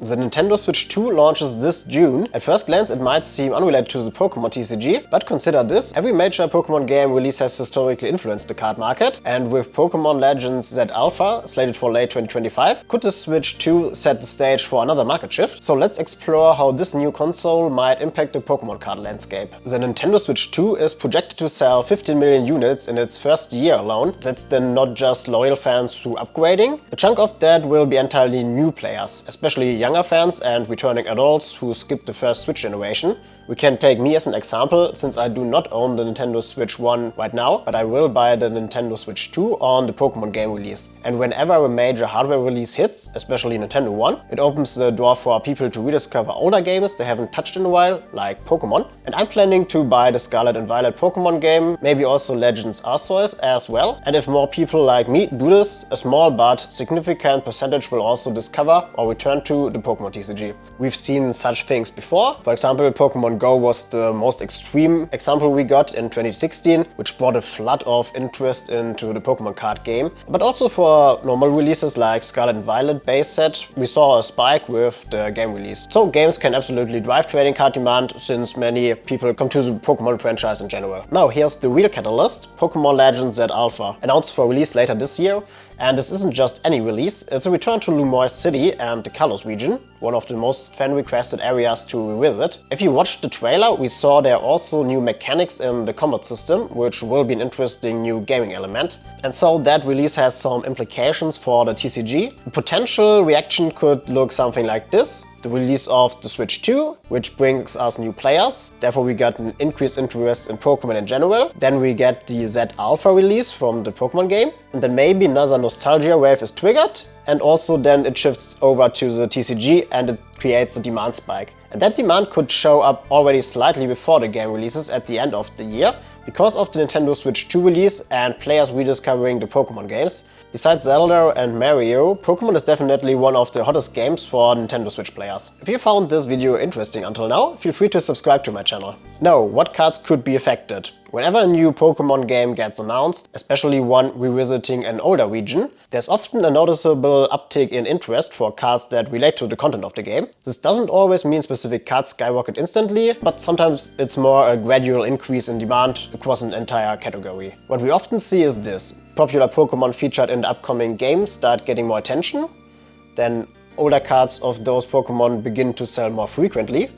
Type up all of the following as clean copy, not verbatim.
The Nintendo Switch 2 launches this June. At first glance it might seem unrelated to the Pokémon TCG, but consider this: every major Pokémon game release has historically influenced the card market, and with Pokémon Legends Z-A slated for late 2025, could the Switch 2 set the stage for another market shift? So let's explore how this new console might impact the Pokémon card landscape. The Nintendo Switch 2 is projected to sell 15 million units in its first year alone. That's then not just loyal fans through upgrading. A chunk of that will be entirely new players, especially younger fans and returning adults who skipped the first Switch generation. We can take me as an example, since I do not own the Nintendo Switch 1 right now, but I will buy the Nintendo Switch 2 on the Pokémon game release. And whenever a major hardware release hits, especially Nintendo 1, it opens the door for people to rediscover older games they haven't touched in a while, like Pokémon. And I'm planning to buy the Scarlet and Violet Pokémon game, maybe also Legends Arceus as well. And if more people like me do this, a small but significant percentage will also discover or return to the Pokémon TCG. We've seen such things before. For example, Pokémon Go was the most extreme example we got in 2016, which brought a flood of interest into the Pokémon card game. But also for normal releases like Scarlet and Violet base set, we saw a spike with the game release. So games can absolutely drive trading card demand, since many people come to the Pokémon franchise in general. Now here's the real catalyst: Pokémon Legends Z-A, announced for release later this year. And this isn't just any release, it's a return to Lumoy City and the Kalos region, one of the most fan-requested areas to revisit. If you watched the trailer, we saw there are also new mechanics in the combat system, which will be an interesting new gaming element. And so that release has some implications for the TCG. The potential reaction could look something like this: the release of the Switch 2, which brings us new players. Therefore we got an increased interest in Pokémon in general. Then we get the Z-A release from the Pokémon game. And then maybe another nostalgia wave is triggered. And also then it shifts over to the TCG and it creates a demand spike. And that demand could show up already slightly before the game releases at the end of the year, because of the Nintendo Switch 2 release and players rediscovering the Pokémon games. Besides Zelda and Mario, Pokémon is definitely one of the hottest games for Nintendo Switch players. If you found this video interesting until now, feel free to subscribe to my channel. Now, what cards could be affected? Whenever a new Pokémon game gets announced, especially one revisiting an older region, there's often a noticeable uptick in interest for cards that relate to the content of the game. This doesn't always mean specific cards skyrocket instantly, but sometimes it's more a gradual increase in demand across an entire category. What we often see is this: popular Pokémon featured in the upcoming game start getting more attention, then older cards of those Pokémon begin to sell more frequently,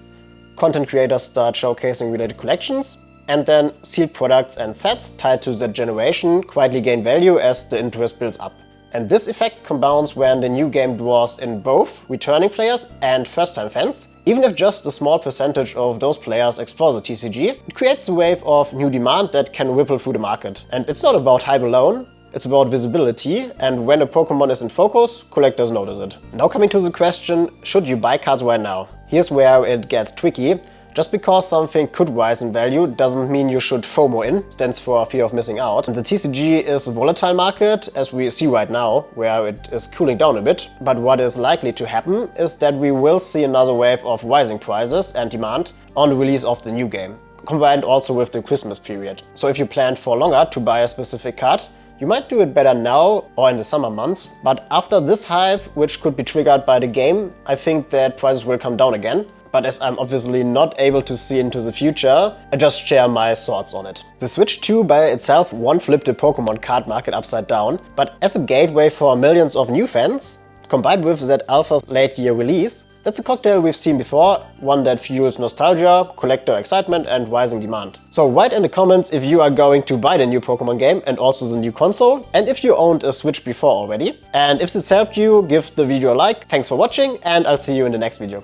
content creators start showcasing related collections, and then sealed products and sets tied to that generation quietly gain value as the interest builds up. And this effect compounds when the new game draws in both returning players and first-time fans. Even if just a small percentage of those players explore the TCG, it creates a wave of new demand that can ripple through the market. And it's not about hype alone, it's about visibility, and when a Pokémon is in focus, collectors notice it. Now coming to the question, should you buy cards right now? Here's where it gets tricky. Just because something could rise in value doesn't mean you should FOMO in, stands for fear of missing out. And the TCG is a volatile market, as we see right now, where it is cooling down a bit. But what is likely to happen is that we will see another wave of rising prices and demand on the release of the new game, combined also with the Christmas period. So if you planned for longer to buy a specific card, you might do it better now or in the summer months. But after this hype, which could be triggered by the game, I think that prices will come down again. But as I'm obviously not able to see into the future, I just share my thoughts on it. The Switch 2 by itself won't flip the Pokémon card market upside down, but as a gateway for millions of new fans, combined with Z-Alpha's late year release, that's a cocktail we've seen before, one that fuels nostalgia, collector excitement and rising demand. So write in the comments if you are going to buy the new Pokémon game and also the new console, and if you owned a Switch before already. And if this helped you, give the video a like. Thanks for watching and I'll see you in the next video.